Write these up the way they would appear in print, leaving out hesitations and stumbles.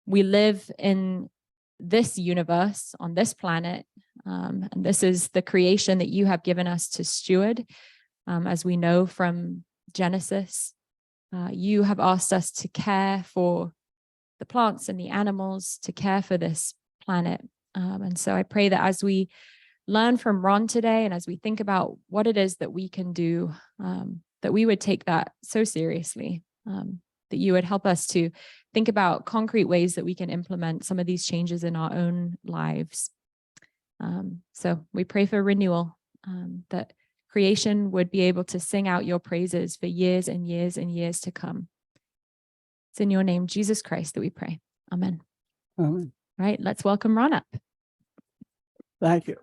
We live in this universe on this planet, and this is the creation that you have given us to steward. As we know from Genesis, you have asked us to care for the plants and the animals, to care for this planet. And so I pray that as we learn from Ron today, and as we think about what it is that we can do, that we would take that so seriously, that you would help us to think about concrete ways that we can implement some of these changes in our own lives. So we pray for renewal, that creation would be able to sing out your praises for years and years and years to come. It's in your name, Jesus Christ, that we pray. Amen. Amen. All right, let's welcome Ron up. Thank you.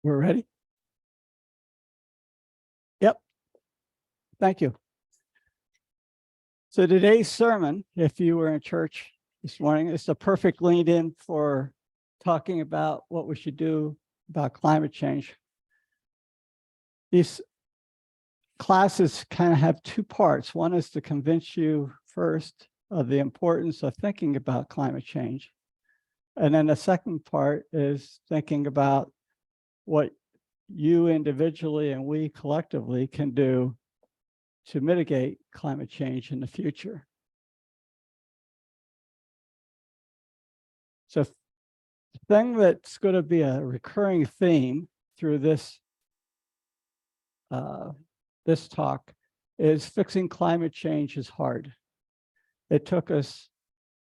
We're ready? Yep. Thank you. So today's sermon, if you were in church this morning, is the perfect lead in for talking about what we should do about climate change. These classes kind of have two parts. One is to convince you first of the importance of thinking about climate change. And then the second part is thinking about what you individually and we collectively can do to mitigate climate change in the future. So the thing that's going to be a recurring theme through this talk is fixing climate change is hard. It took us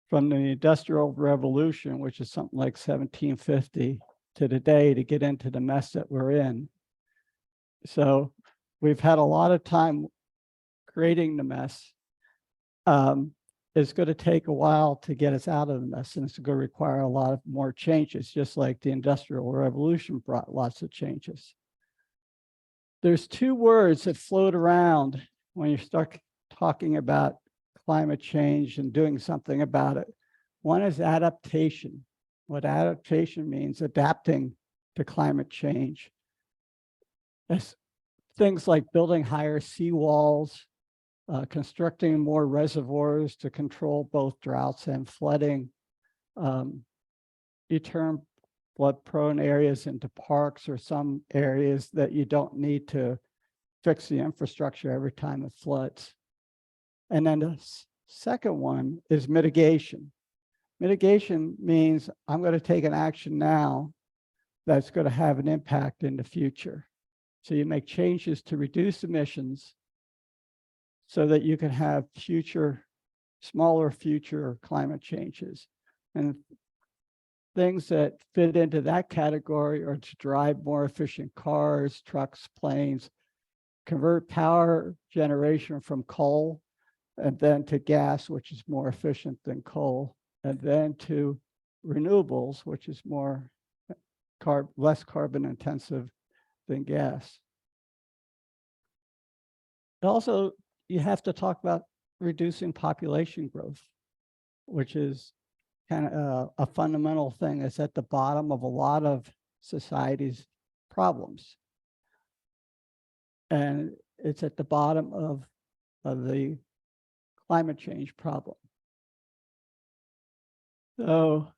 from the Industrial Revolution, which is something like 1750, to today to get into the mess that we're in. So we've had a lot of time creating the mess. It's going to take a while to get us out of the mess, and it's going to require a lot of more changes, just like the Industrial Revolution brought lots of changes. There's two words that float around when you start talking about climate change and doing something about it. One is adaptation. What adaptation means, adapting to climate change. It's things like building higher seawalls, constructing more reservoirs to control both droughts and flooding. You turn flood-prone areas into parks, or some areas that you don't need to fix the infrastructure every time it floods. And then the second one is mitigation. Mitigation means I'm going to take an action now that's going to have an impact in the future. So you make changes to reduce emissions so that you can have smaller future climate changes. And things that fit into that category are to drive more efficient cars, trucks, planes, convert power generation from coal and then to gas, which is more efficient than coal, and then to renewables, which is less carbon intensive than gas. Also, you have to talk about reducing population growth, which is kind of a fundamental thing that's at the bottom of a lot of society's problems. And it's at the bottom of the climate change problem. So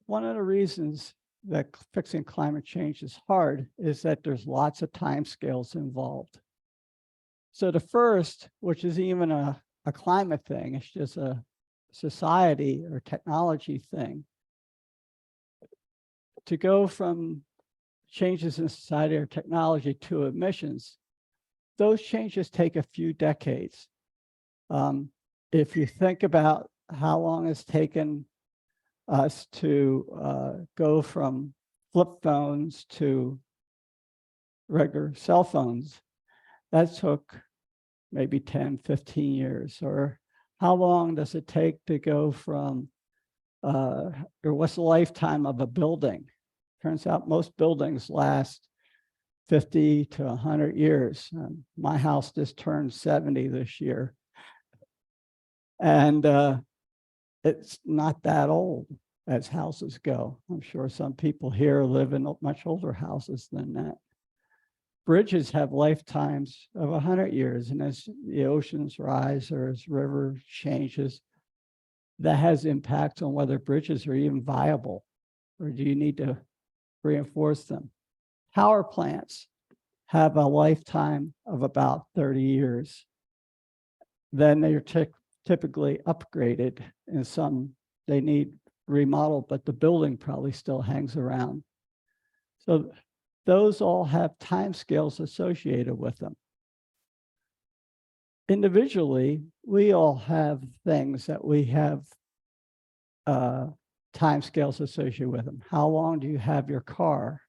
one of the reasons that fixing climate change is hard is that there's lots of timescales involved. So the first, which is even a climate thing, it's just a society or technology thing. To go from changes in society or technology to emissions, those changes take a few decades. If you think about how long it's taken us to go from flip phones to regular cell phones, that took maybe 10, 15 years. Or how long does it take to go from, or what's the lifetime of a building? Turns out most buildings last 50 to 100 years. My house just turned 70 this year. And it's not that old as houses go. I'm sure some people here live in much older houses than that. Bridges have lifetimes of 100 years, and as the oceans rise or as river changes, that has impacts on whether bridges are even viable, or do you need to reinforce them? Power plants have a lifetime of about 30 years. Then they are typically upgraded, and some they need remodeled, but the building probably still hangs around. So those all have timescales associated with them. Individually, we all have things that we have timescales associated with them. How long do you have your car?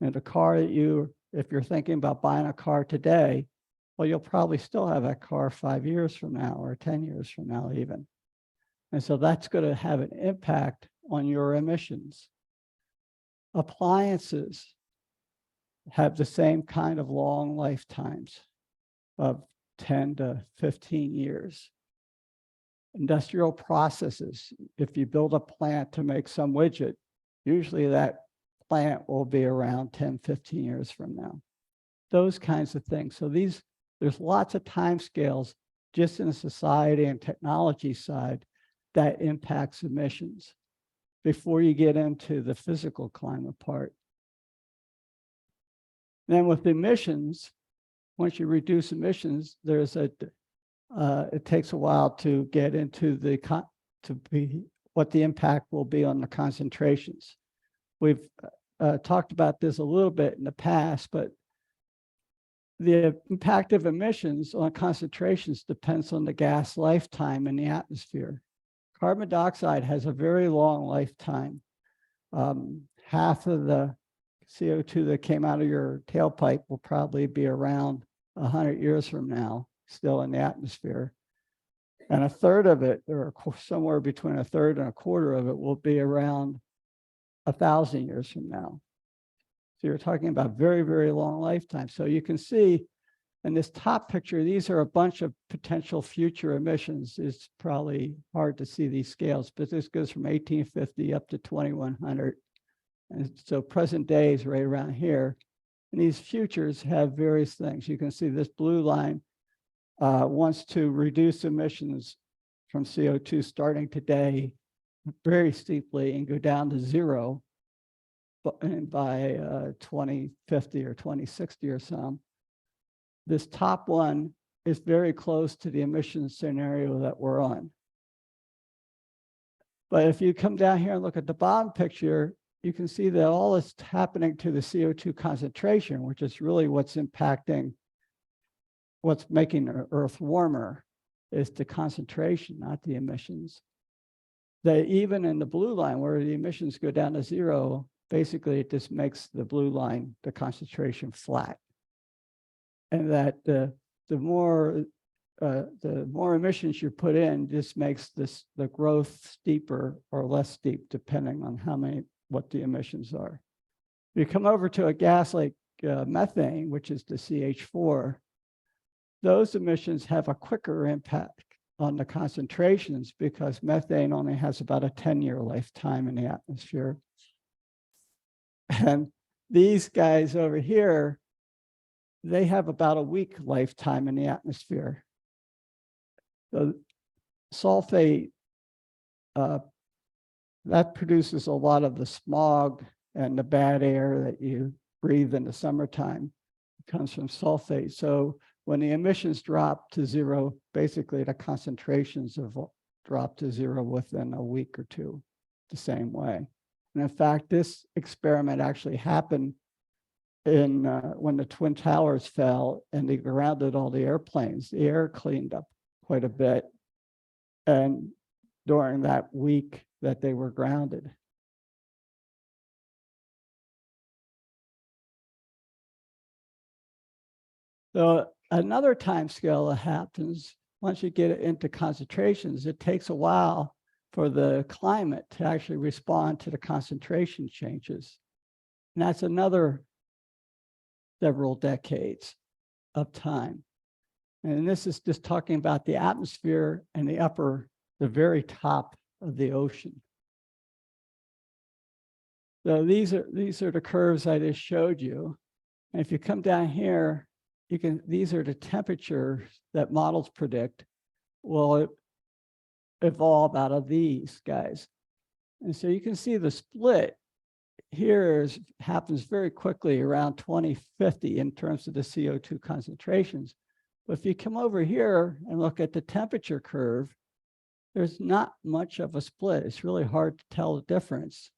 And the car that if you're thinking about buying a car today, well, you'll probably still have that car 5 years from now or 10 years from now even. And so that's going to have an impact on your emissions. Appliances have the same kind of long lifetimes of 10 to 15 years. Industrial processes, if you build a plant to make some widget, usually that plant will be around 10, 15 years from now. Those kinds of things. So there's lots of time scales just in the society and technology side that impacts emissions before you get into the physical climate part. Then with emissions, once you reduce emissions, it takes a while to get into what the impact will be on the concentrations. We've talked about this a little bit in the past, but the impact of emissions on concentrations depends on the gas lifetime in the atmosphere. Carbon dioxide has a very long lifetime. Half of the CO2 that came out of your tailpipe will probably be around 100 years from now, still in the atmosphere. And a third of it, or somewhere between a third and a quarter of it, will be around 1,000 years from now. So you're talking about very, very long lifetime. So you can see in this top picture, these are a bunch of potential future emissions. It's probably hard to see these scales, but this goes from 1850 up to 2100. And so present day is right around here. And these futures have various things. You can see this blue line wants to reduce emissions from CO2 starting today very steeply and go down to zero by 2050 or 2060 or so. This top one is very close to the emission scenario that we're on. But if you come down here and look at the bottom picture, you can see that all is happening to the CO2 concentration, which is really what's impacting, what's making the Earth warmer, is the concentration, not the emissions. That even in the blue line where the emissions go down to zero, basically it just makes the blue line, the concentration, flat. And that the more emissions you put in just makes the growth steeper or less steep, depending on what the emissions are. If you come over to a gas like methane, which is the CH4, those emissions have a quicker impact on the concentrations because methane only has about a 10-year lifetime in the atmosphere. And these guys over here, they have about a week lifetime in the atmosphere. So sulfate, that produces a lot of the smog and the bad air that you breathe in the summertime. It comes from sulfate. So when the emissions drop to zero, basically the concentrations have dropped to zero within a week or two, the same way. And in fact, this experiment actually happened when the Twin Towers fell and they grounded all the airplanes. The air cleaned up quite a bit, and during that week that they were grounded. So another time scale that happens once you get into concentrations, it takes a while for the climate to actually respond to the concentration changes. And that's another several decades of time. And this is just talking about the atmosphere and the very top of the ocean. So these are the curves I just showed you. And if you come down here, these are the temperatures that models predict will evolve out of these guys. And so you can see the split here happens very quickly around 2050 in terms of the CO2 concentrations. But if you come over here and look at the temperature curve, there's not much of a split. It's really hard to tell the difference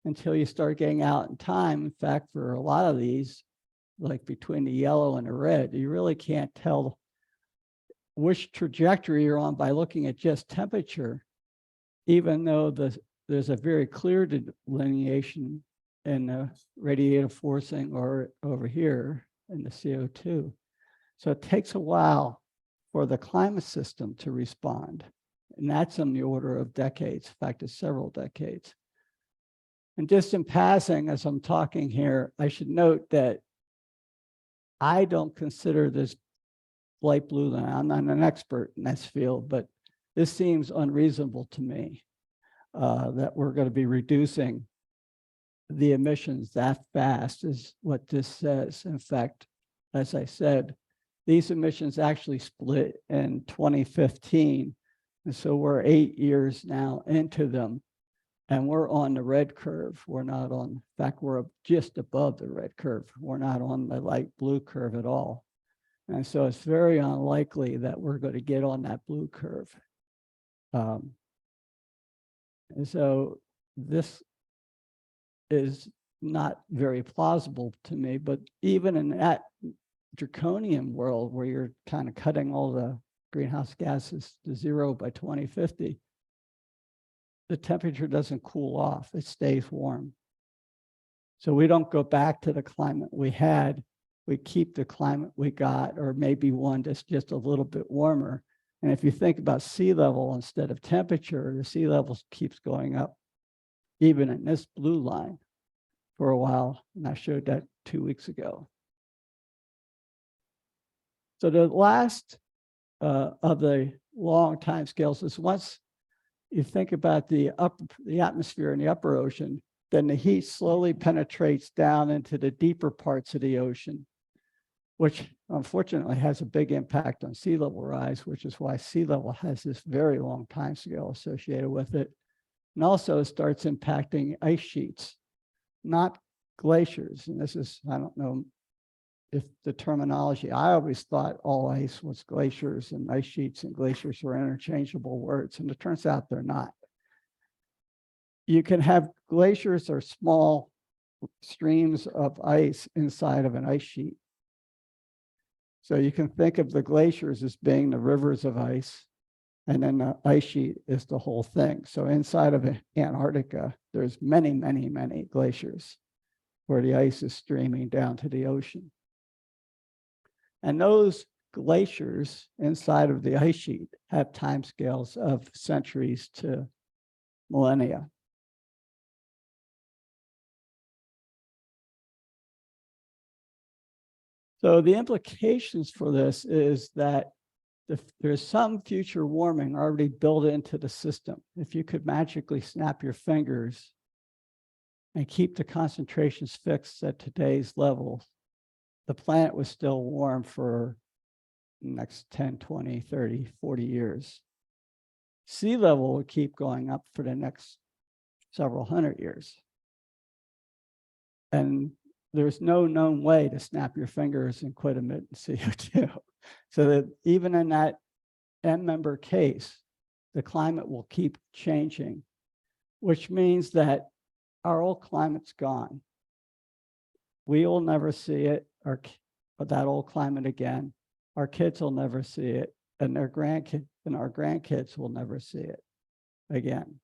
until you start getting out in time. In fact, for a lot of these, like between the yellow and the red, you really can't tell which trajectory you're on by looking at just temperature, even though there's a very clear delineation in the radiative forcing or over here in the CO2. So it takes a while for the climate system to respond. And that's on the order of decades. In fact, it's several decades. And just in passing, as I'm talking here, I should note that I don't consider this light blue line. I'm not an expert in this field, but this seems unreasonable to me, that we're going to be reducing the emissions that fast is what this says. In fact, as I said, these emissions actually split in 2015. And so we're 8 years now into them, and we're on the red curve. We're not on, in fact, we're just above the red curve. We're not on the light blue curve at all. And so it's very unlikely that we're going to get on that blue curve. And so this is not very plausible to me, but even in that draconian world where you're kind of cutting all the greenhouse gases to zero by 2050, the temperature doesn't cool off, it stays warm. So we don't go back to the climate we had, we keep the climate we got, or maybe one that's just a little bit warmer. And if you think about sea level instead of temperature, the sea level keeps going up, even in this blue line for a while. And I showed that 2 weeks ago. So the last of the long time scales is once you think about the atmosphere in the upper ocean, then the heat slowly penetrates down into the deeper parts of the ocean, which unfortunately has a big impact on sea level rise, which is why sea level has this very long time scale associated with it. And also it starts impacting ice sheets, not glaciers. And this is, I don't know if the terminology, I always thought all ice was glaciers, and ice sheets and glaciers were interchangeable words, and it turns out they're not. You can have glaciers or small streams of ice inside of an ice sheet. So you can think of the glaciers as being the rivers of ice, and then the ice sheet is the whole thing. So inside of Antarctica, there's many, many, many glaciers where the ice is streaming down to the ocean. And those glaciers inside of the ice sheet have timescales of centuries to millennia. So the implications for this is that there's some future warming already built into the system. If you could magically snap your fingers and keep the concentrations fixed at today's levels, the planet was still warm for the next 10, 20, 30, 40 years. Sea level would keep going up for the next several hundred years. And there's no known way to snap your fingers and quit emitting CO2. So that even in that n-member case, the climate will keep changing, which means that our old climate's gone. We will never see it, or that old climate again. Our kids will never see it, and their grandkids and our grandkids will never see it again.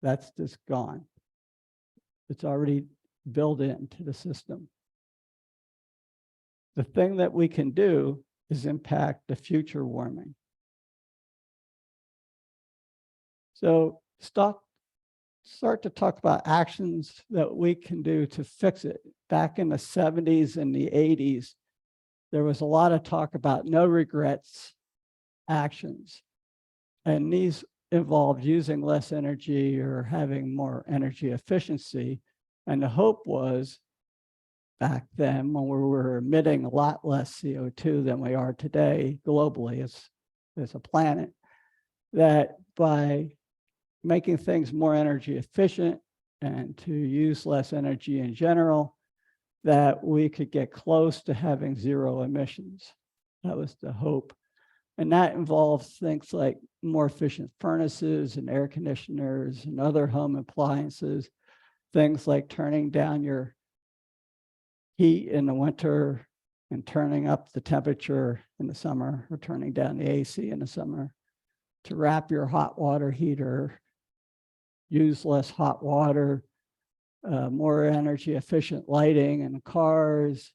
That's just gone. It's already built into the system. The thing that we can do is impact the future warming. So start to talk about actions that we can do to fix it. Back in the 70s and the 80s, there was a lot of talk about no regrets actions. And these involved using less energy or having more energy efficiency. And the hope was back then when we were emitting a lot less CO2 than we are today globally as a planet, that by making things more energy efficient and to use less energy in general, that we could get close to having zero emissions. That was the hope. And that involves things like more efficient furnaces and air conditioners and other home appliances, things like turning down your heat in the winter and turning up the temperature in the summer, or turning down the AC in the summer, to wrap your hot water heater, use less hot water, more energy efficient lighting in cars,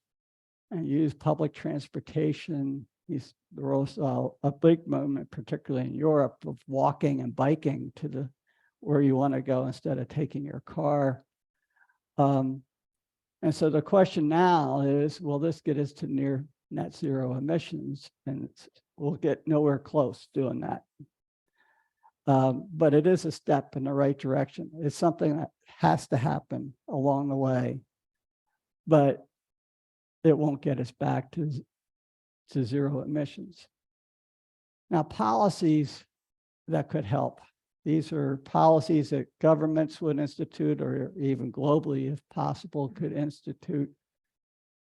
and use public transportation. There was a big movement, particularly in Europe, of walking and biking to where you want to go instead of taking your car. And so the question now is, will this get us to near net zero emissions? And we'll get nowhere close doing that. But it is a step in the right direction. It's something that has to happen along the way, but it won't get us back to zero emissions. Now, policies that could help. These are policies that governments would institute, or even globally, if possible, could institute.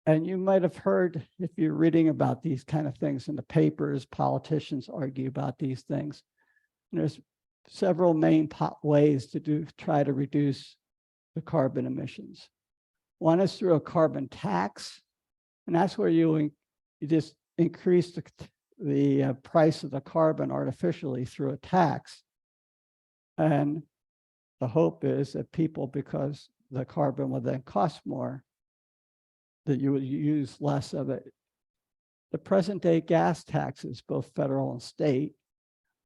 And you might have heard, if you're reading about these kind of things in the papers, politicians argue about these things. And there's several main ways to try to reduce the carbon emissions. One is through a carbon tax, and that's where you just increase the price of the carbon artificially through a tax. And the hope is that people, because the carbon will then cost more, that you would use less of it. The present day gas taxes, both federal and state,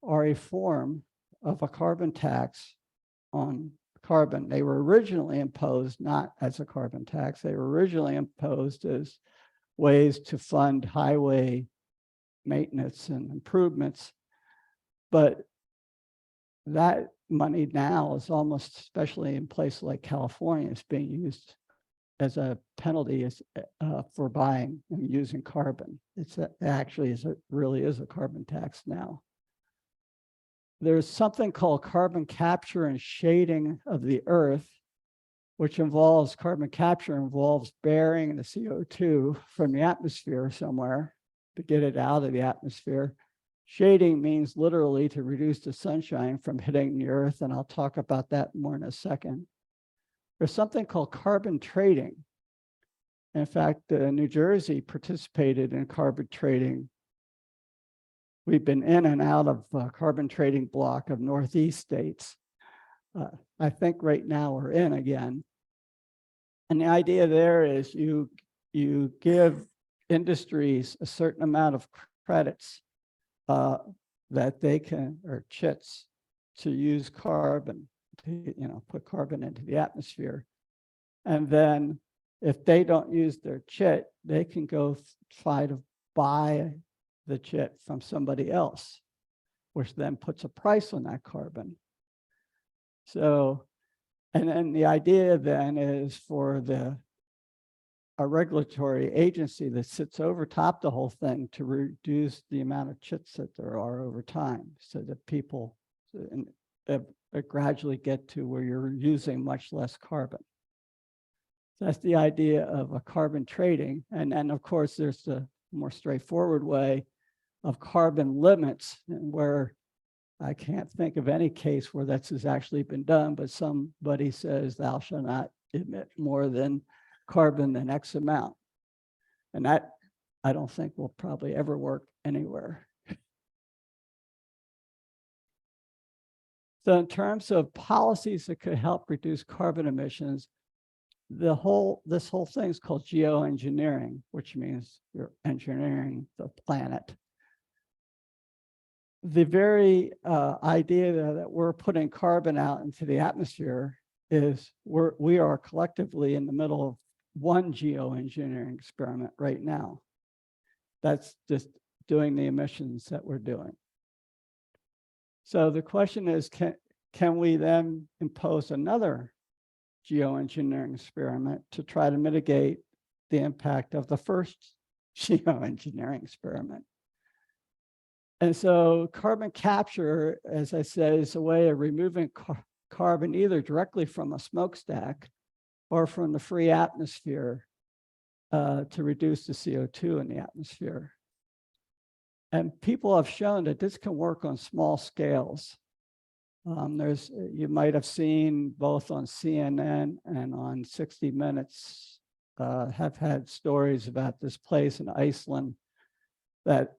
are a form of a carbon tax on carbon. They were originally imposed not as a carbon tax. They were originally imposed as ways to fund highway maintenance and improvements. But that money now is almost, especially in places like California, is being used as a penalty for buying and using carbon. It's actually really is a carbon tax now. There's something called carbon capture and shading of the earth, which involves carbon capture, involves burying the CO2 from the atmosphere somewhere to get it out of the atmosphere. Shading means literally to reduce the sunshine from hitting the earth, and I'll talk about that more in a second. There's something called carbon trading. In fact, New Jersey participated in carbon trading. We've been in and out of carbon trading block of Northeast states. I think right now we're in again. And the idea there is you give industries a certain amount of credits that they can, or chits, to use carbon, to put carbon into the atmosphere. And then if they don't use their chit, they can go try to buy the chit from somebody else, which then puts a price on that carbon. So, and then the idea then is for a regulatory agency that sits over top the whole thing to reduce the amount of chits that there are over time, so that people gradually get to where you're using much less carbon. So that's the idea of a carbon trading. And then, of course, there's the more straightforward way of carbon limits, where I can't think of any case where that's has actually been done, but somebody says thou shalt not emit more than carbon than X amount. And that I don't think will probably ever work anywhere. So in terms of policies that could help reduce carbon emissions, this whole thing is called geoengineering, which means you're engineering the planet. The very idea that we're putting carbon out into the atmosphere is we are collectively in the middle of one geoengineering experiment right now. That's just doing the emissions that we're doing. So the question is, can we then impose another geoengineering experiment to try to mitigate the impact of the first geoengineering experiment. And so carbon capture, as I said, is a way of removing carbon either directly from a smokestack or from the free atmosphere to reduce the CO2 in the atmosphere. And people have shown that this can work on small scales. You might have seen both on CNN and on 60 Minutes have had stories about this place in Iceland that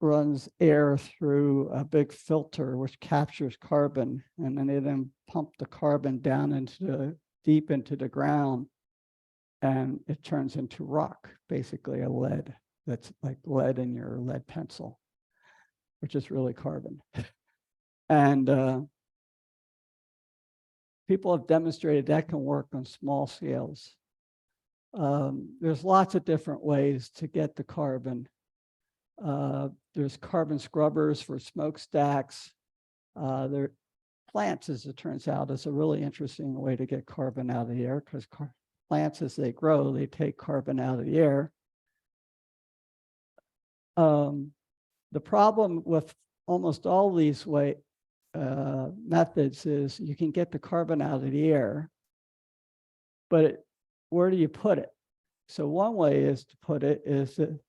runs air through a big filter which captures carbon, and then they then pump the carbon down into deep into the ground, and it turns into rock, basically a lead. That's like lead in your lead pencil, which is really carbon. And people have demonstrated that can work on small scales. There's lots of different ways to get the carbon. There's carbon scrubbers for smokestacks. Plants, as it turns out, is a really interesting way to get carbon out of the air, because plants, as they grow, they take carbon out of the air. The problem with almost all these methods is you can get the carbon out of the air, but where do you put it? So one way is to put it is that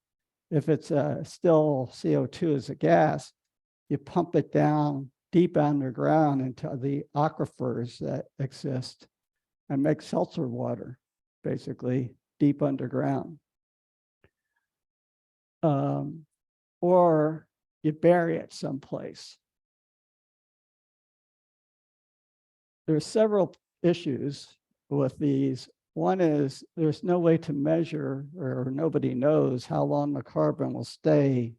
if it's still CO2 as a gas, you pump it down deep underground into the aquifers that exist and make seltzer water, basically deep underground. Or you bury it someplace. There's several issues with these. One is there's no way to measure, or nobody knows how long the carbon will stay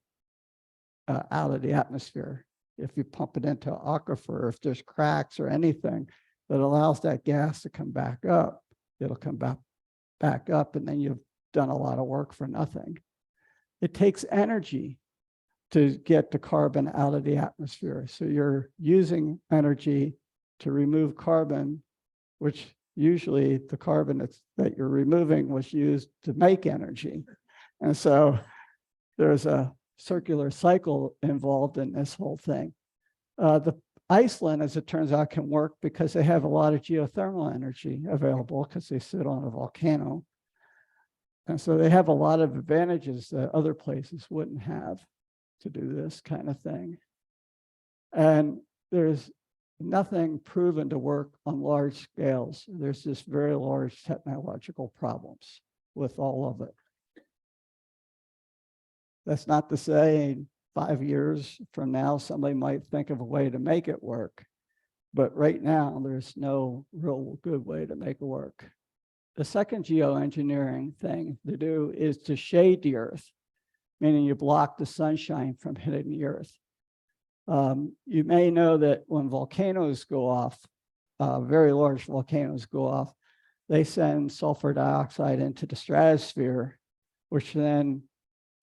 out of the atmosphere. If you pump it into an aquifer, if there's cracks or anything that allows that gas to come back up, it'll come back up, and then you've done a lot of work for nothing. It takes energy to get the carbon out of the atmosphere. So you're using energy to remove carbon, which usually the carbon that you're removing was used to make energy. And so there's a circular cycle involved in this whole thing. The Iceland, as it turns out, can work because they have a lot of geothermal energy available because they sit on a volcano. And so they have a lot of advantages that other places wouldn't have to do this kind of thing. And there's nothing proven to work on large scales. There's just very large technological problems with all of it. That's not to say 5 years from now, somebody might think of a way to make it work. But right now, there's no real good way to make it work. The second geoengineering thing to do is to shade the earth, meaning you block the sunshine from hitting the earth. You may know that when volcanoes go off, very large volcanoes go off, they send sulfur dioxide into the stratosphere, which then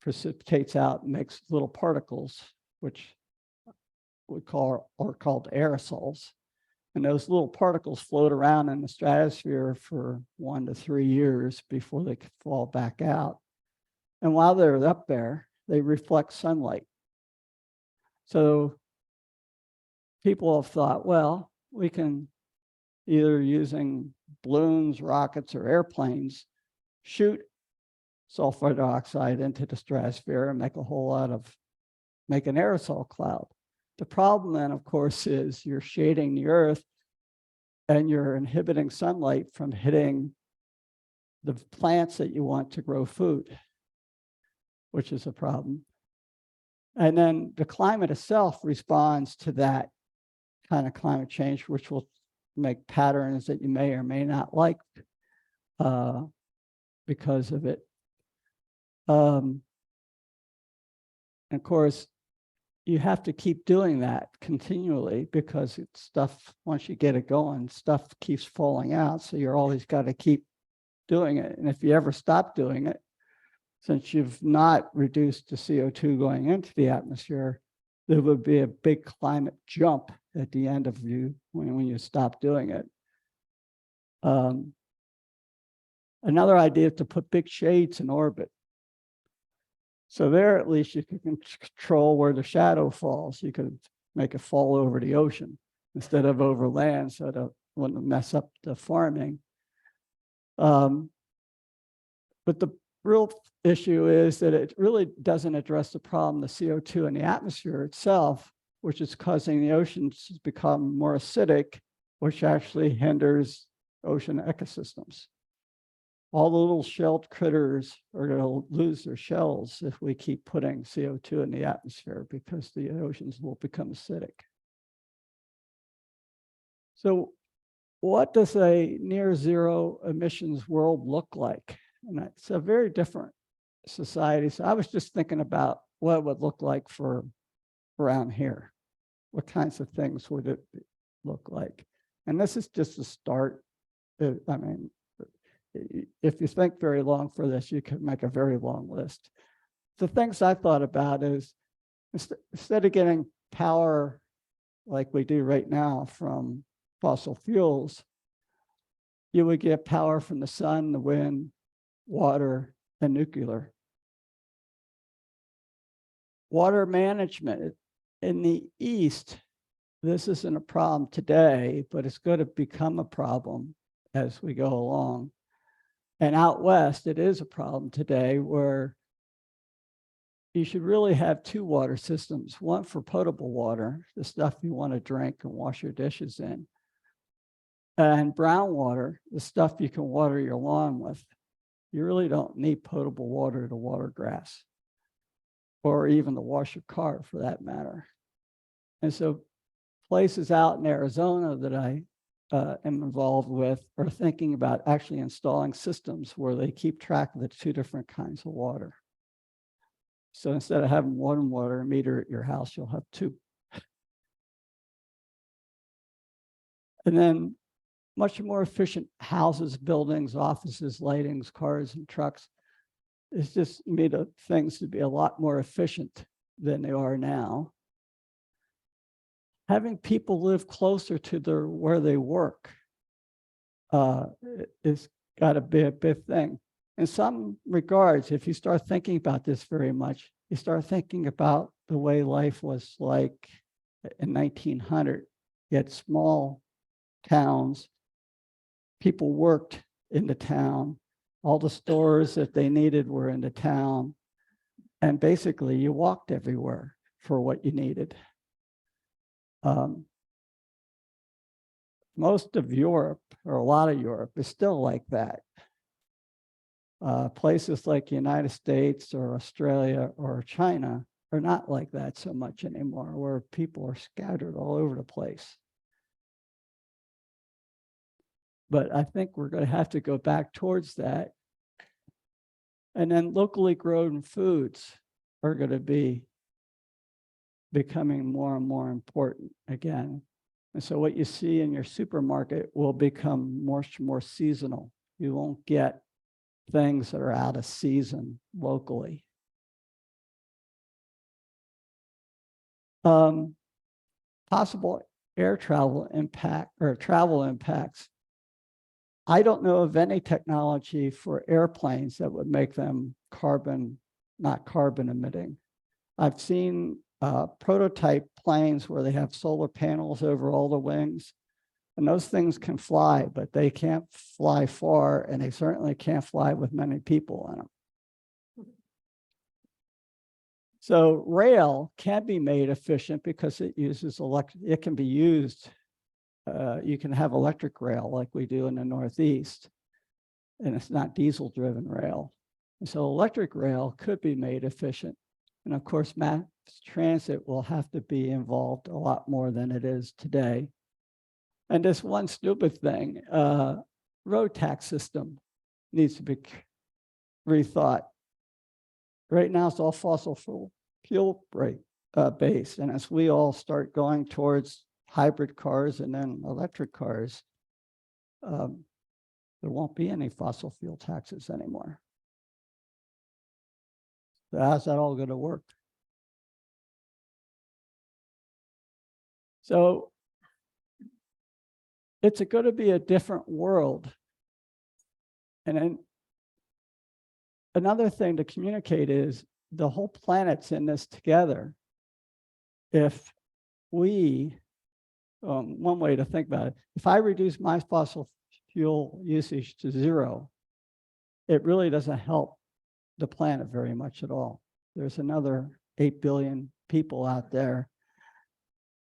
precipitates out and makes little particles, which we call are called aerosols. And those little particles float around in the stratosphere for 1 to 3 years before they fall back out. And while they're up there, they reflect sunlight. So people have thought, well, we can either using balloons, rockets, or airplanes, shoot sulfur dioxide into the stratosphere and make an aerosol cloud. The problem then, of course, is you're shading the earth and you're inhibiting sunlight from hitting the plants that you want to grow food, which is a problem. And then the climate itself responds to that kind of climate change, which will make patterns that you may or may not like because of it. And of course, you have to keep doing that continually because it's stuff, once you get it going, stuff keeps falling out. So you're always got to keep doing it. And if you ever stop doing it, since you've not reduced the CO2 going into the atmosphere, there would be a big climate jump at the end of you when you stop doing it. And Another idea is to put big shades in orbit. So there, at least you can control where the shadow falls. You could make it fall over the ocean instead of over land, so that wouldn't mess up the farming. But the real issue is that it really doesn't address the problem, the CO2 in the atmosphere itself, which is causing the oceans to become more acidic, which actually hinders ocean ecosystems. All the little shelled critters are going to lose their shells if we keep putting CO2 in the atmosphere, because the oceans will become acidic. So what does a near zero emissions world look like? And it's a very different society. So I was just thinking about what it would look like for around here. What kinds of things would it look like? And this is just a start. I mean, if you think very long for this, you can make a very long list. The things I thought about is, instead of getting power like we do right now from fossil fuels, you would get power from the sun, the wind, water, and nuclear. Water management. In the East, this isn't a problem today, but it's going to become a problem as we go along. And out West, it is a problem today, where you should really have two water systems, one for potable water, the stuff you want to drink and wash your dishes in, and brown water, the stuff you can water your lawn with. You really don't need potable water to water grass, or even to wash your car for that matter. And so places out in Arizona that I am involved with are thinking about actually installing systems where they keep track of the two different kinds of water. So instead of having one water meter at your house, you'll have two. And then much more efficient houses, buildings, offices, lightings, cars, and trucks. It's just made things to be a lot more efficient than they are now. Having people live closer to where they work is got to be a big thing. In some regards, if you start thinking about this very much, you start thinking about the way life was like in 1900. You had small towns, people worked in the town, all the stores that they needed were in the town, and basically you walked everywhere for what you needed. Most of Europe, or a lot of Europe, is still like that. Places like the United States or Australia or China are not like that so much anymore, where people are scattered all over the place. But I think we're going to have to go back towards that. And then locally grown foods are going to be becoming more and more important again. And so what you see in your supermarket will become much more seasonal. You won't get things that are out of season locally. Possible air travel impact or travel impacts. I don't know of any technology for airplanes that would make them not carbon emitting. I've seen prototype planes where they have solar panels over all the wings, and those things can fly, but they can't fly far, and they certainly can't fly with many people in them. So rail can be made efficient because it uses it can be used. You can have electric rail like we do in the Northeast, and it's not diesel driven rail. And so electric rail could be made efficient. And of course, mass transit will have to be involved a lot more than it is today. And this one stupid thing, road tax system needs to be rethought. Right now, it's all fossil fuel based. And as we all start going towards hybrid cars and then electric cars, there won't be any fossil fuel taxes anymore. So how's that all going to work? So it's going to be a different world. And then another thing to communicate is the whole planet's in this together. If we, one way to think about it, if I reduce my fossil fuel usage to 0, it really doesn't help the planet very much at all. There's another 8 billion people out there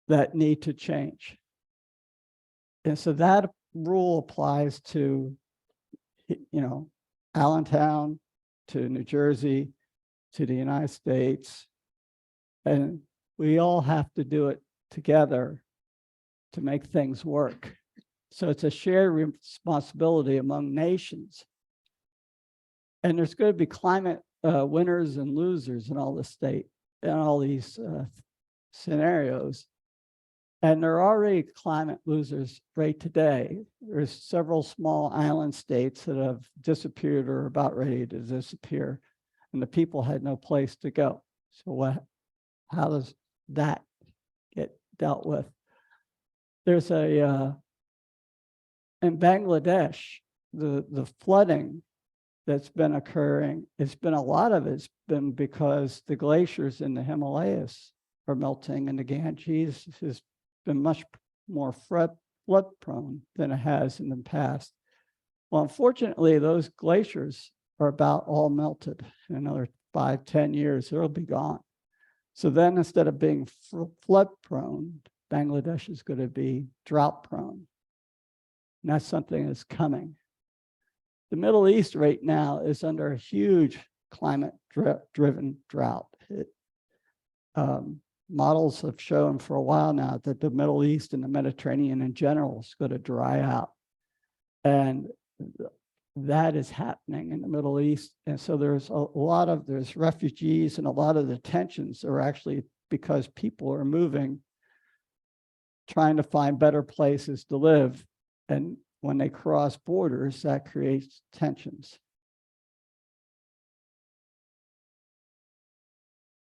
that need to change. And so that rule applies to, Allentown, to New Jersey, to the United States. And we all have to do it together to make things work. So it's a shared responsibility among nations. And there's going to be climate winners and losers in all the state, in all these scenarios. And there are already climate losers right today. There's several small island states that have disappeared or are about ready to disappear, and the people had no place to go. So how does that get dealt with? There's in Bangladesh, the flooding that's been occurring, a lot of it's been because the glaciers in the Himalayas are melting, and the Ganges has been much more flood prone than it has in the past. Well, unfortunately, those glaciers are about all melted. In another 5-10 years, they'll be gone. So then instead of being flood prone, Bangladesh is going to be drought prone. And that's something that's coming. The Middle East right now is under a huge climate driven drought. Models have shown for a while now that the Middle East and the Mediterranean in general is going to dry out. And that is happening in the Middle East. And so there's there's refugees, and a lot of the tensions are actually because people are moving, trying to find better places to live. And when they cross borders, that creates tensions.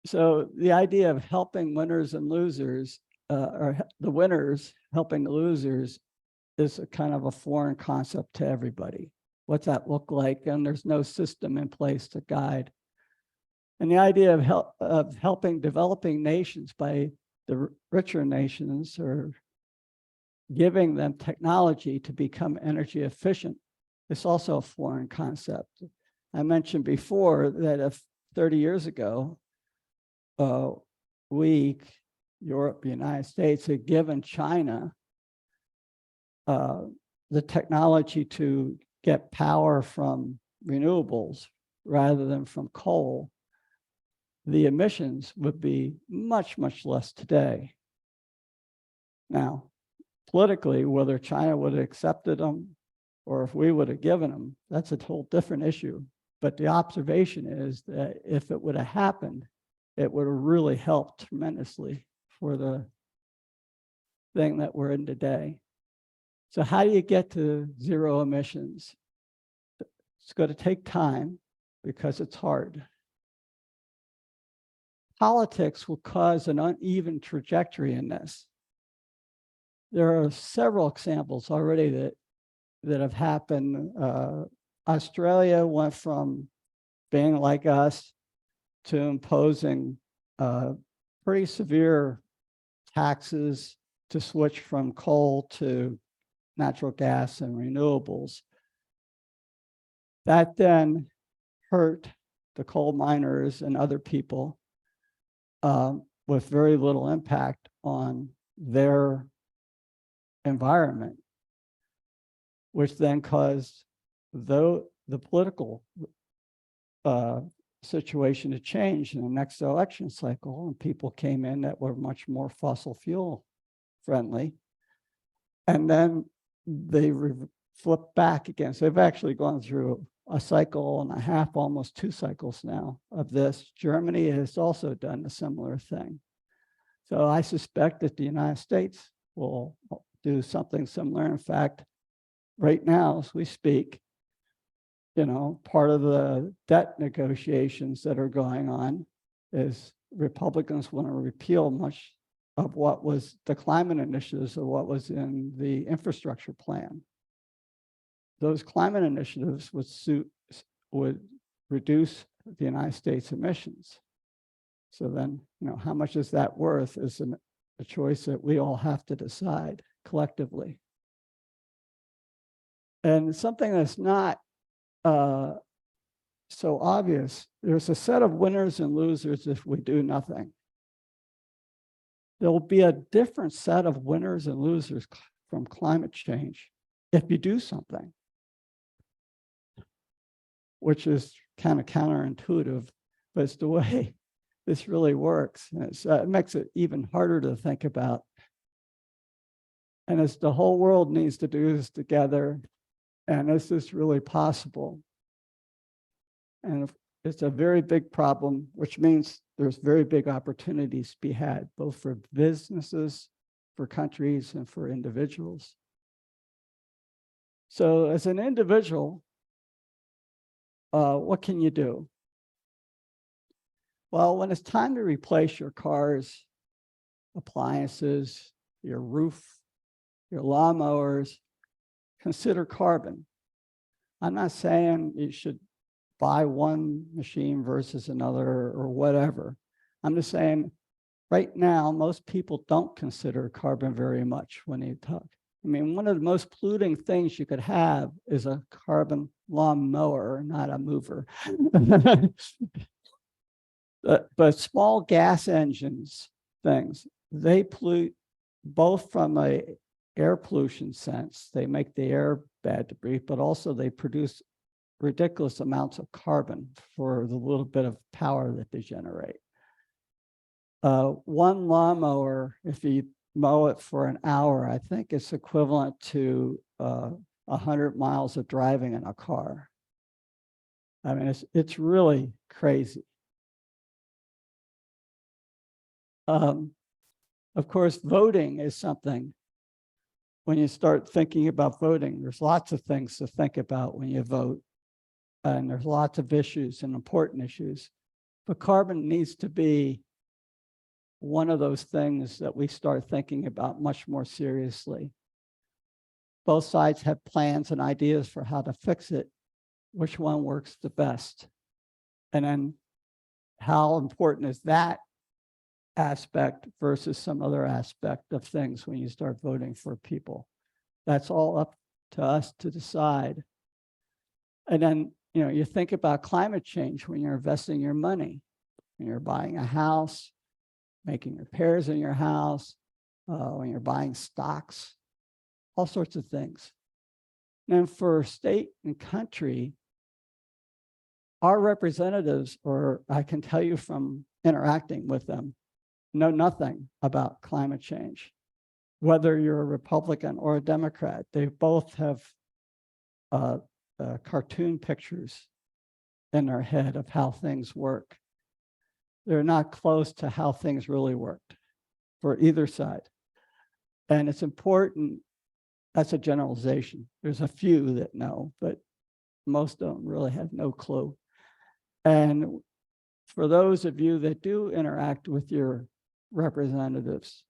So the idea of helping winners and losers, or the winners helping the losers, is a kind of a foreign concept to everybody. What's that look like? And there's no system in place to guide. And the idea of helping developing nations by the richer nations, or giving them technology to become energy efficient, is also a foreign concept. I mentioned before that if 30 years ago, Europe, the United States, had given China the technology to get power from renewables rather than from coal, the emissions would be much, much less today. Now, politically, whether China would have accepted them or if we would have given them, that's a whole different issue. But the observation is that if it would have happened, it would have really helped tremendously for the thing that we're in today. So how do you get to zero emissions? It's going to take time because it's hard. Politics will cause an uneven trajectory in this. There are several examples already that have happened. Australia went from being like us to imposing pretty severe taxes to switch from coal to natural gas and renewables. That then hurt the coal miners and other people with very little impact on their environment, which then caused the political situation to change in the next election cycle, and people came in that were much more fossil fuel friendly, and then they flipped back again. So they've actually gone through a cycle and a half, almost 2 cycles now of this. Germany has also done a similar thing. So I suspect that the United States will do something similar. In fact, right now, as we speak, part of the debt negotiations that are going on is Republicans want to repeal much of what was the climate initiatives or what was in the infrastructure plan. Those climate initiatives would reduce the United States emissions. So then, how much is that worth is a choice that we all have to decide collectively. And something that's not so obvious, there's a set of winners and losers if we do nothing. There'll be a different set of winners and losers from climate change if you do something, which is kind of counterintuitive, but it's the way this really works. And it makes it even harder to think about. And as the whole world needs to do this together, and is this really possible? And it's a very big problem, which means there's very big opportunities to be had, both for businesses, for countries, and for individuals. So as an individual, what can you do? Well, when it's time to replace your cars, appliances, your roof, your lawnmowers, consider carbon. I'm not saying you should buy one machine versus another or whatever. I'm just saying right now, most people don't consider carbon very much when they talk. I mean, one of the most polluting things you could have is a carbon lawnmower, not a mover. But small gas engines, things, they pollute both from a air pollution sense. They make the air bad to breathe, but also they produce ridiculous amounts of carbon for the little bit of power that they generate. One lawnmower, if you mow it for an hour, I think it's equivalent to 100 miles of driving in a car. I mean, it's really crazy. Of course, voting is something. When you start thinking about voting, there's lots of things to think about when you vote. And there's lots of issues and important issues. But carbon needs to be one of those things that we start thinking about much more seriously. Both sides have plans and ideas for how to fix it. Which one works the best? And then how important is that aspect versus some other aspect of things when you start voting for people? That's all up to us to decide. And then, you think about climate change when you're investing your money, when you're buying a house, making repairs in your house, when you're buying stocks, all sorts of things. And for state and country, our representatives, or I can tell you from interacting with them, know nothing about climate change. Whether you're a Republican or a Democrat, they both have cartoon pictures in their head of how things work. They're not close to how things really worked for either side. And it's important, that's a generalization. There's a few that know, but most don't really have no clue. And for those of you that do interact with your representatives,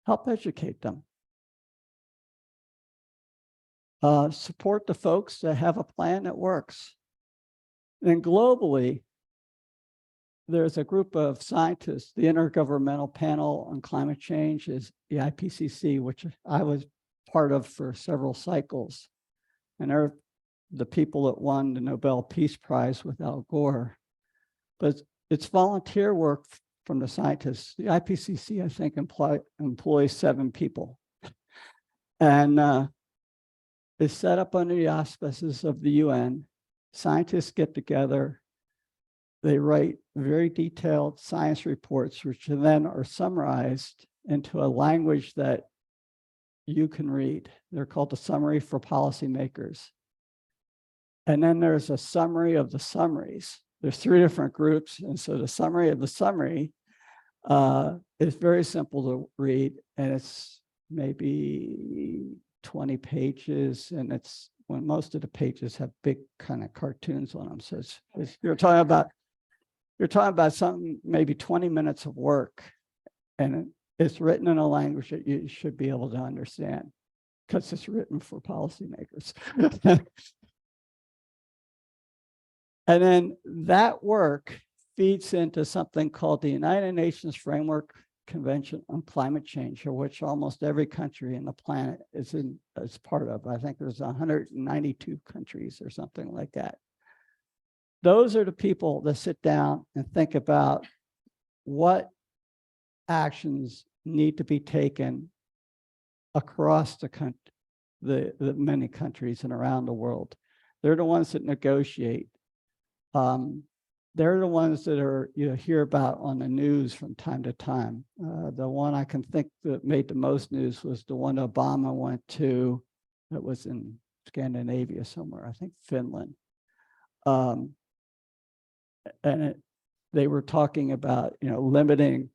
help educate them. Support the folks that have a plan that works. And globally, there's a group of scientists, the Intergovernmental Panel on Climate Change is the IPCC, which I was part of for several cycles. And they're the people that won the Nobel Peace Prize with Al Gore. But it's volunteer work from the scientists. The IPCC, I think, employs 7 people. And is set up under the auspices of the UN. Scientists get together. They write very detailed science reports, which then are summarized into a language that you can read. They're called the Summary for Policymakers. And then there's a summary of the summaries. There's 3 different groups. And so the summary of the summary is very simple to read. And it's maybe 20 pages. And it's when most of the pages have big kind of cartoons on them. So you're talking about something, maybe 20 minutes of work. And it's written in a language that you should be able to understand because it's written for policymakers. And then that work feeds into something called the United Nations Framework Convention on Climate Change, of which almost every country in the planet is part of. I think there's 192 countries or something like that. Those are the people that sit down and think about what actions need to be taken across the many countries and around the world. They're the ones that negotiate. They're the ones that you hear about on the news from time to time. The one I can think that made the most news was the one Obama went to, that was in Scandinavia somewhere, I think Finland. They were talking about, limiting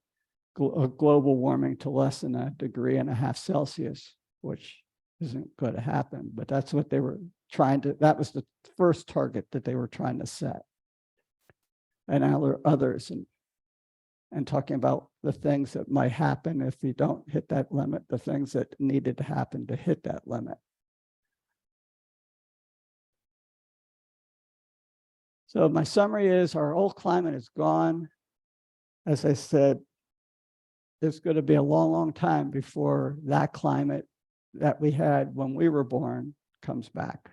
global warming to less than 1.5 degrees Celsius, which isn't going to happen, but that's what they were trying to, that was the first target that they were trying to set. And now there are others, and talking about the things that might happen if you don't hit that limit, the things that needed to happen to hit that limit. So my summary is our old climate is gone. As I said, it's going to be a long, long time before that climate that we had when we were born comes back.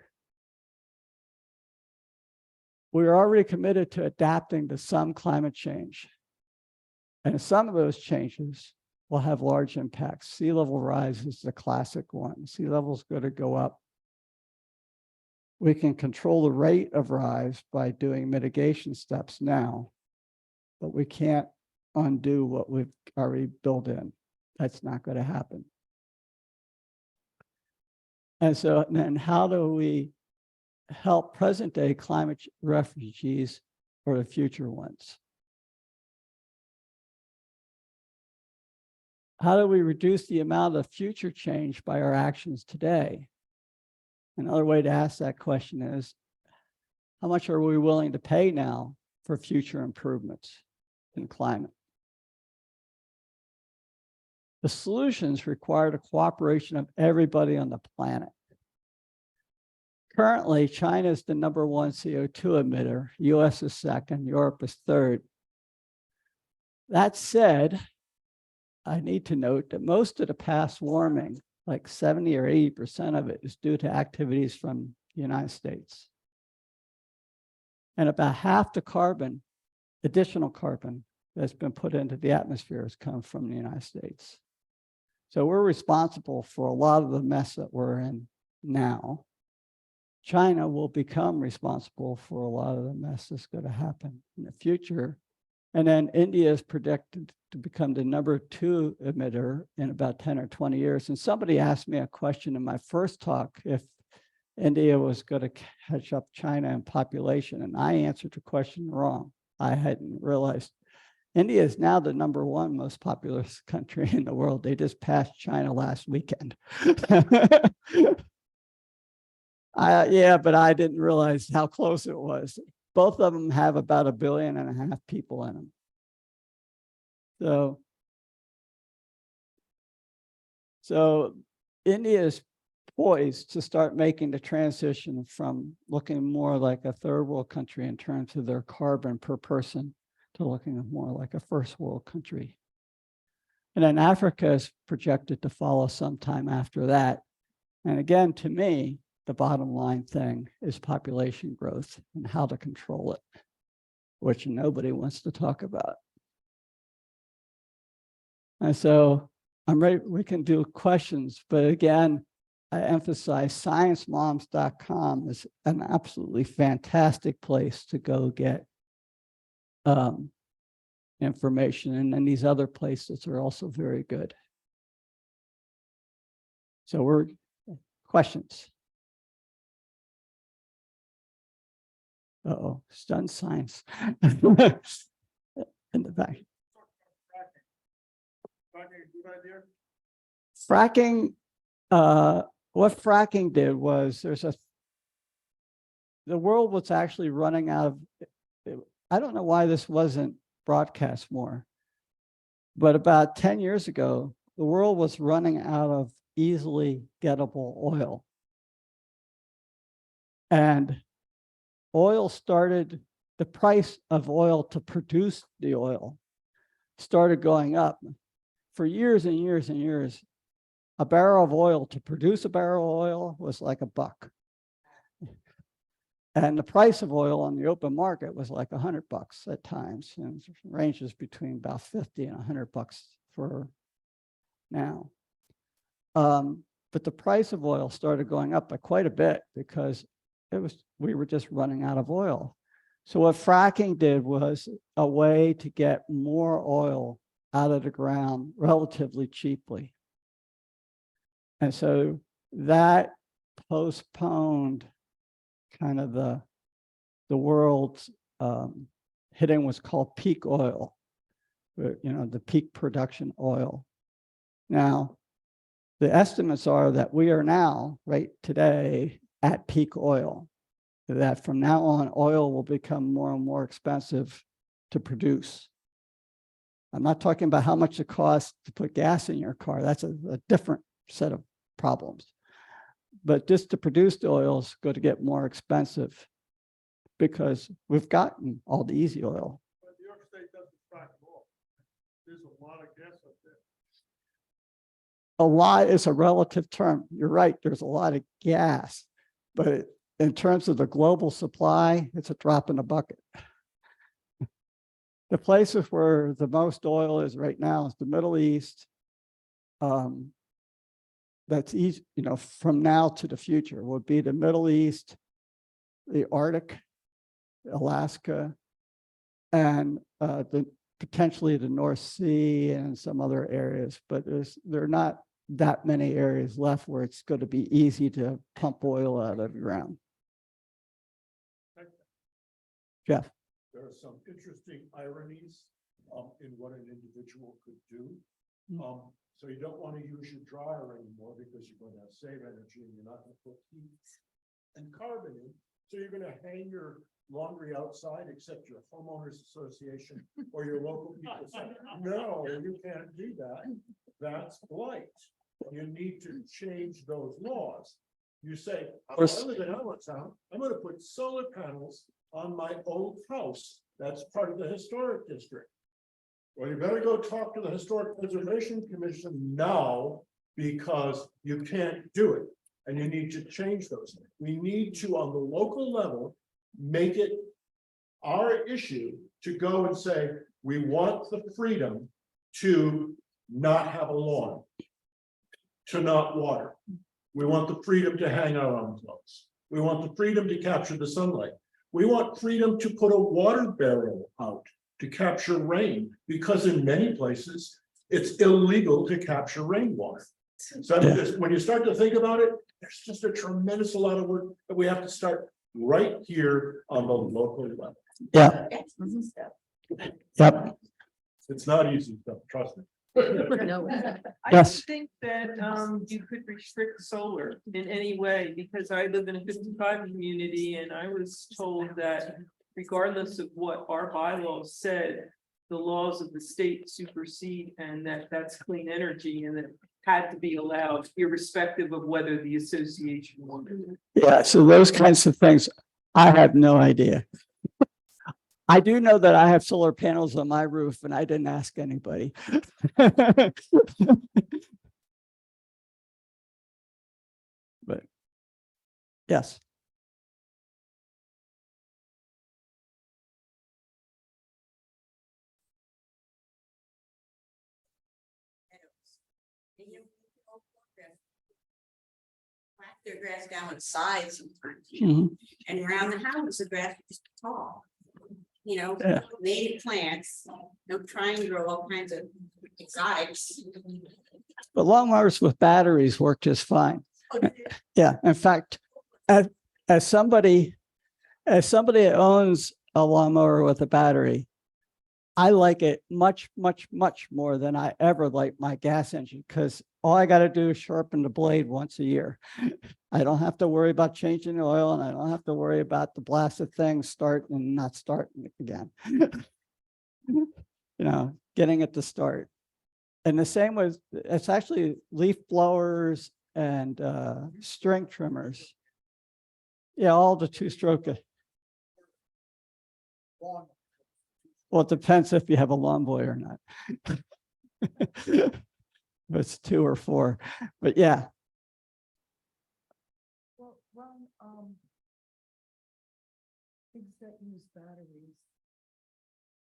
We are already committed to adapting to some climate change. And some of those changes will have large impacts. Sea level rise is the classic one. Sea level is going to go up. We can control the rate of rise by doing mitigation steps now, but we can't undo what we've already built in. That's not going to happen. And so then how do we help present day climate refugees for the future ones? How do we reduce the amount of future change by our actions today? Another way to ask that question is, how much are we willing to pay now for future improvements in climate? The solutions require the cooperation of everybody on the planet. Currently, China is the #1 CO2 emitter. US is second, Europe is third. That said, I need to note that most of the past warming, like 70 or 80% of it, is due to activities from the United States. And about half the carbon, additional carbon, that's been put into the atmosphere has come from the United States. So we're responsible for a lot of the mess that we're in now. China will become responsible for a lot of the mess that's going to happen in the future. And then India is predicted to become the #2 emitter in about 10 or 20 years. And somebody asked me a question in my first talk, if India was going to catch up China in population, and I answered the question wrong. I hadn't realized India is now the #1 most populous country in the world. They just passed China last weekend. Yeah, but I didn't realize how close it was. Both of them have about 1.5 billion people in them. So India is poised to start making the transition from looking more like a third world country in terms of their carbon per person to looking more like a first world country. And then Africa is projected to follow sometime after that. And again, to me, the bottom line thing is population growth and how to control it, which nobody wants to talk about. And so I'm ready, we can do questions, but again, I emphasize sciencemoms.com is an absolutely fantastic place to go get information. And then these other places are also very good. So we're questions. Uh-oh, stunned science. In the back. Fracking, what fracking did was the world was actually running out of, I don't know why this wasn't broadcast more, but about 10 years ago, the world was running out of easily gettable oil. And oil started the price of oil to produce the oil started going up. For years and years and years, a barrel of oil to produce a barrel of oil was like $1. And the price of oil on the open market was like $100 at times, and it ranges between about 50 and $100 for now. But the price of oil started going up by quite a bit because we were just running out of oil. So what fracking did was a way to get more oil out of the ground relatively cheaply. And so that postponed kind of the world's hitting what's called peak oil, the peak production oil. Now, the estimates are that we are now, right today, at peak oil, that from now on, oil will become more and more expensive to produce. I'm not talking about how much it costs to put gas in your car. That's a different set of problems. But just to produce the oil is going to get more expensive because we've gotten all the easy oil. But New York State doesn't frack at all. There's a lot of gas up there. A lot is a relative term. You're right. There's a lot of gas, but in terms of the global supply, it's a drop in the bucket. The places where the most oil is right now is the Middle East. That's easy, from now to the future would be the Middle East, the Arctic, Alaska, and potentially the North Sea and some other areas, but there are not that many areas left where it's going to be easy to pump oil out of the ground. Jeff. There are some interesting ironies in what an individual could do. So you don't want to use your dryer anymore because you're going to save energy and you're not going to put heat and carbon in. So you're going to hang your laundry outside, except your homeowners association or your local people say, no, you can't do that. That's blight. You need to change those laws. You say, I live in Allentown, I'm going to put solar panels on my old house. That's part of the historic district. Well, you better go talk to the Historic Preservation Commission now because you can't do it and you need to change those. We need to, on the local level, make it our issue to go and say, we want the freedom to not have a lawn, to not water. We want the freedom to hang our own clothes. We want the freedom to capture the sunlight. We want freedom to put a water barrel out to capture rain, because in many places it's illegal to capture rainwater. So when you start to think about it, there's just a tremendous amount of work that we have to start right here on the local level. Yeah. Yep. It's not easy stuff, trust me. I Yes. don't think that you could restrict solar in any way, because I live in a 55 community and I was told that regardless of what our bylaws said, the laws of the state supersede, and that's clean energy and that had to be allowed irrespective of whether the association wanted it. Yeah, so those kinds of things, I have no idea. I do know that I have solar panels on my roof and I didn't ask anybody. But yes. Their grass down its sides sometimes, Mhm. and around the house, the grass is tall. Yeah. Native plants, no trying to grow all kinds of exotics. But lawnmowers with batteries work just fine. Yeah, in fact, as somebody that owns a lawnmower with a battery, I like it much, much, much more than I ever liked my gas engine, because all I got to do is sharpen the blade once a year. I don't have to worry about changing the oil, and I don't have to worry about the blasted thing starting and not starting again. Getting it to start. And the same with, it's actually leaf blowers and string trimmers. Yeah, all the two-stroke. Well, it depends if you have a lawn boy or not. If it's 2 or 4, but yeah. Well, Ron, things that use batteries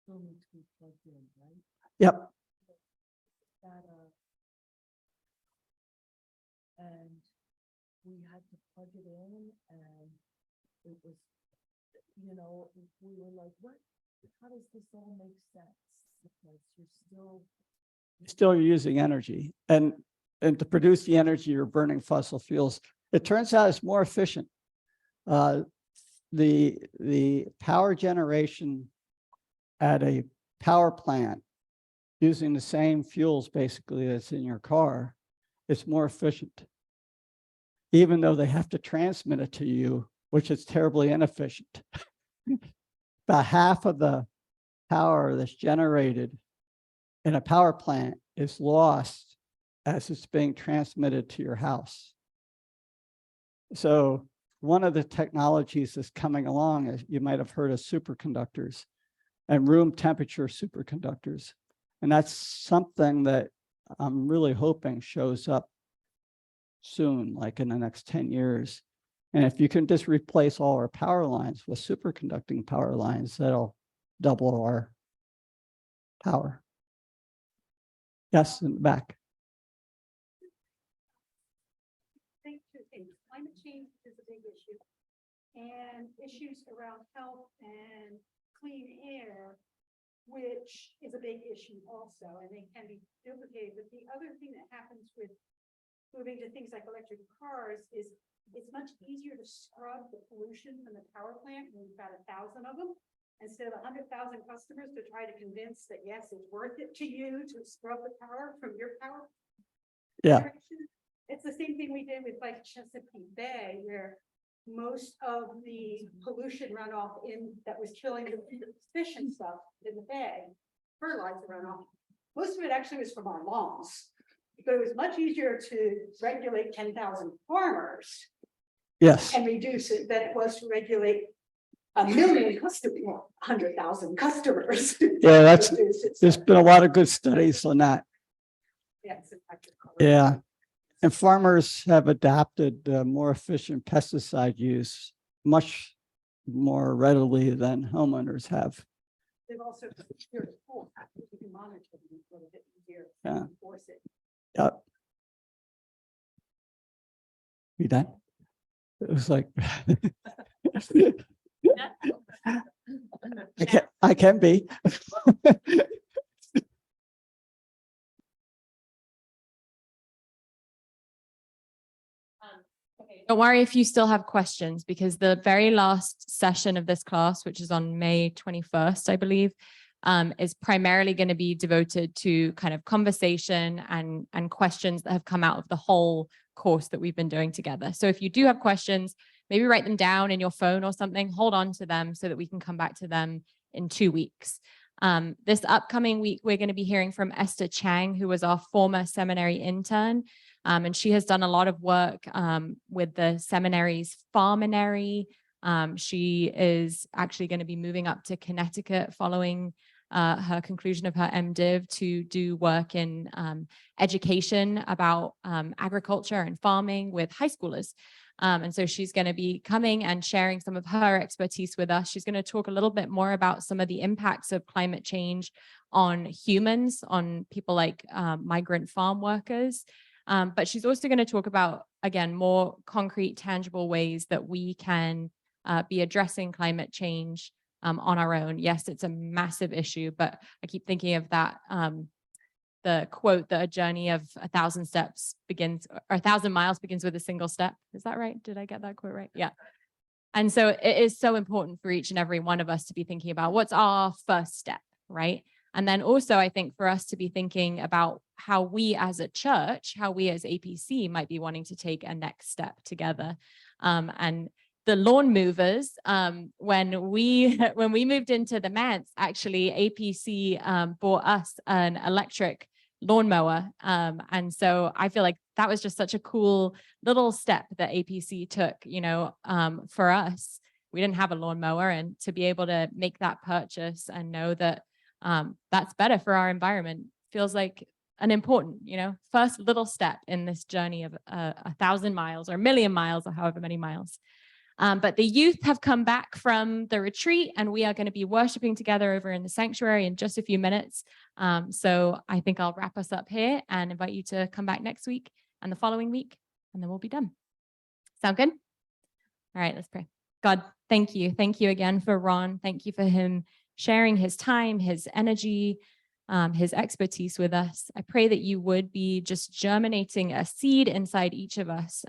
still need to be plugged in, right? Yep. That, and we had to plug it in, and it was, you know, we were like, what? How does this all make sense? Because you're Still using energy, and to produce the energy, you're burning fossil fuels. It turns out it's more efficient. The power generation at a power plant using the same fuels basically that's in your car, it's more efficient. Even though they have to transmit it to you, which is terribly inefficient. About half of the power that's generated in a power plant is lost as it's being transmitted to your house. So one of the technologies that's coming along is, you might have heard of superconductors and room temperature superconductors. And that's something that I'm really hoping shows up soon, like in the next 10 years. And if you can just replace all our power lines with superconducting power lines, that'll double our power. Yes, in the back. I think 2 things. Climate change is a big issue, and issues around health and clean air, which is a big issue also, and they can be duplicated. But the other thing that happens with moving to things like electric cars is it's much easier to scrub the pollution from the power plant when you've got 1,000 of them, instead of 100,000 customers to try to convince that, yes, it's worth it to you to scrub the power from your power. Yeah. It's the same thing we did with like Chesapeake Bay, where most of the pollution runoff that was killing the fish and stuff in the bay, fertilizer runoff, most of it actually was from our lawns. But it was much easier to regulate 10,000 farmers. Yes. And reduce it than it was to regulate 1 million customers, 100,000 customers. Yeah, there's been a lot of good studies on that. Yeah. And farmers have adapted more efficient pesticide use much more readily than homeowners have. They've also you can monitor them a little bit easier. Yeah. Enforce it. Yep. You done? It was like I can be. Don't worry if you still have questions, because the very last session of this class, which is on May 21st, I believe, is primarily going to be devoted to kind of conversation and questions that have come out of the whole course that we've been doing together. So if you do have questions, maybe write them down in your phone or something, hold on to them so that we can come back to them in 2 weeks. This upcoming week, we're going to be hearing from Esther Chiang, who was our former seminary intern. And she has done a lot of work with the seminary's farminary. She is actually going to be moving up to Connecticut following her conclusion of her MDiv to do work in education about agriculture and farming with high schoolers. And so she's going to be coming and sharing some of her expertise with us. She's going to talk a little bit more about some of the impacts of climate change on humans, on people like migrant farm workers. But she's also going to talk about, again, more concrete, tangible ways that we can be addressing climate change on our own. Yes, it's a massive issue, but I keep thinking of that, the quote that a journey of 1,000 steps begins, or 1,000 miles begins with a single step. Is that right? Did I get that quote right? Yeah. And so it is so important for each and every one of us to be thinking about what's our first step, right? And then also, I think for us to be thinking about how we as a church, how we as APC might be wanting to take a next step together. And the lawn movers, when we moved into the manse, actually APC bought us an electric lawnmower. And so I feel like that was just such a cool little step that APC took, you know, for us. we didn't have a lawnmower, and to be able to make that purchase and know that that's better for our environment feels like an important, first little step in this journey of 1,000 miles or 1,000,000 miles or however many miles. But the youth have come back from the retreat, and we are going to be worshiping together over in the sanctuary in just a few minutes. So I think I'll wrap us up here and invite you to come back next week and the following week, and then we'll be done. Sound good? All right, let's pray. God, thank you. Thank you again for Ron. Thank you for him sharing his time, his energy, his expertise with us. I pray that you would be just germinating a seed inside each of us,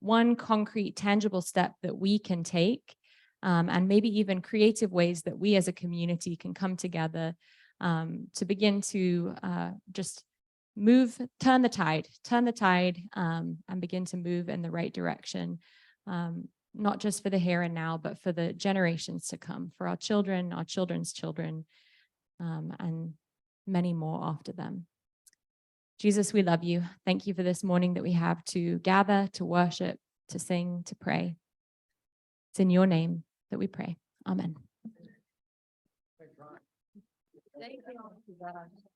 one concrete, tangible step that we can take, and maybe even creative ways that we as a community can come together to begin to just turn the tide, and begin to move in the right direction, not just for the here and now, but for the generations to come, for our children, our children's children, and many more after them. Jesus, we love you. Thank you for this morning that we have to gather, to worship, to sing, to pray. It's in your name that we pray. Amen. Thank you.